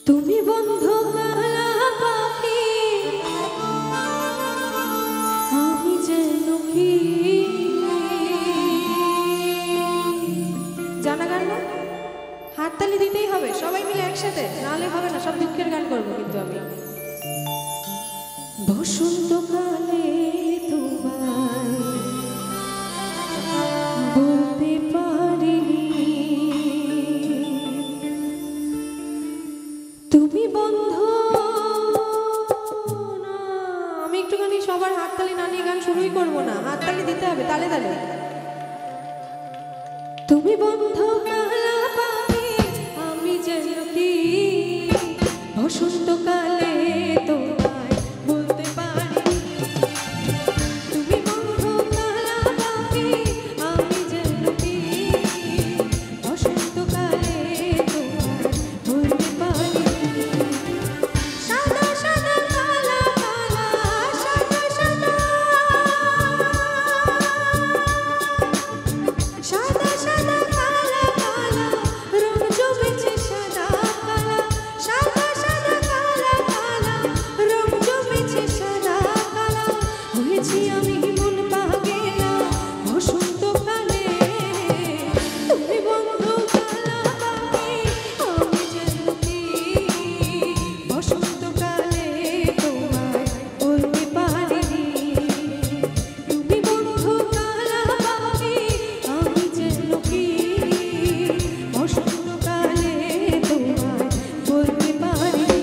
তুমি বন্ধু কালা পাখি আমি যেন কি জানা গান না হাততালি দিতেই হবে সবাই মিলে একসাথে নালে হবে না সব দুঃখের গান করবো কিন্তু আমি বসন্তকালে তোমায় বলতে পারিনি তুমি বন্ধু না আমি একটুখানি সবার হাততালি না নিয়ে গান শুরুই করবো না হাততালি দিতে হবে তালে তালে তুমি বন্ধু কালা পাখি আমি যেন কি বসন্তকালে তোমায় বলতে পারি তুমি বন্ধু কালা পাখি আমি যেন কি বসন্তকালে তোমায় বলতে পারি সাদা সাদা কালা কালা সাদা সাদা সাদা সাদা কালা কালা রং জমেছে সাদা কালা সাদা সাদা কালা কালা রং জমেছে সাদা কালা হয়েছি আমি মন পাগেলা বসন্তকালে তুমি বন্ধু কালা পাখি আমি যেন কি বসন্তকালে তোমায় বলতে পারিনি তুমি বন্ধু কালা পাখি আমি যেন কি বসন্তকালে তোমায় বলতে পারিনি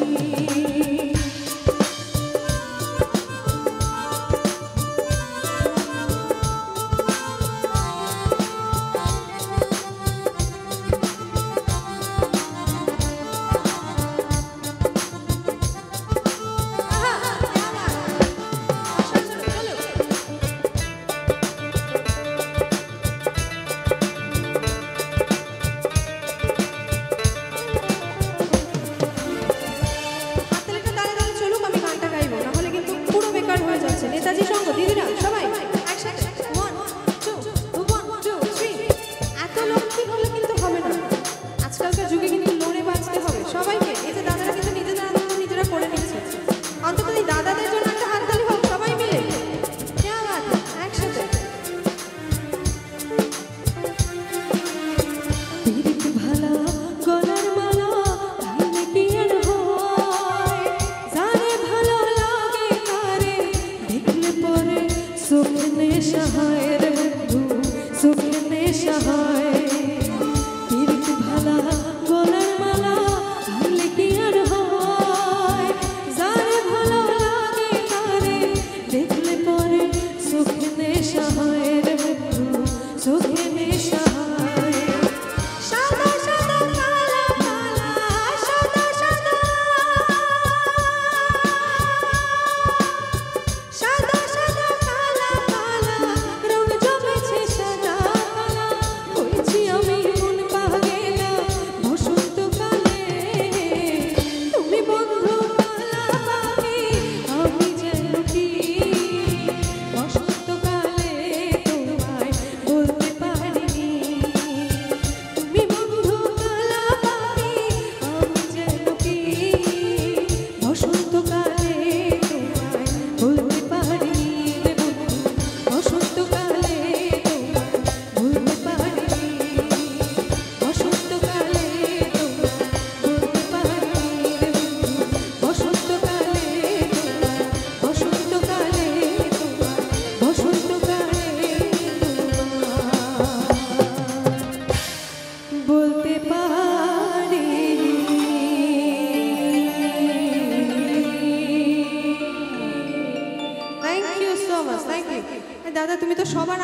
হাততালিটা তালে তালে চলুক আমি গানটা গাইবো না হলে কিন্তু পুরো বেকার হয়ে যাচ্ছে নেতাজি সঙ্গ দিদিরা সবাই একসাথে 1 2 1 2 3 এত লক্ষ্মী হলে কিন্তু হবে না আজকালকার যুগে কিন্তু লোনে বাঁচতে হবে সবাইকে এই যে দাদারা কিন্তু নিজেদের আনন্দ নিজেরা করে নিচ্ছে অন্তত এই দাদাদের জন্য একটা হাততালি হোক সবাই মিলে क्या बात है একসাথে পিরিত ভালা গলার মালা ভাইলে কি আর হয় যারে ভালো লাগে তারে দেখলে পরে সুখে নেশা হয় রে বন্ধু সুখে নেশা হয় পিরিত ভালা গলার মালা ভাইলে কি আর হয় যারে ভালো লাগে তারে দেখলে পরে সুখে নেশা হয় রে বন্ধু সুখে নেশা হয় সাদা সাদা কালা কালা সাদা সাদা সাদা সাদা কালা কালা রং জমেছে সাদা কালা হয়েছি আমি মন পাগেলা বসন্তকালে তুমি বন্ধু কালা পাখি আমি যেন কি বসন্তকালে তোমায় বলতে পারিনি তুমি বন্ধু কালা পাখি আমি যেন কি বসন্তকালে তোমায় বলতে পারিনি রে বন্ধু বসন্তকালে তোমায় বলতে পারিনি বসন্তকালে তোমায় বলতে পারিনি রে বন্ধু বসন্তকালে তোমায় বসন্তকালে তোমায় বসন্তকালে তোমায় বলতে পারি thank you so much thank you দাদা তুমি তো সবার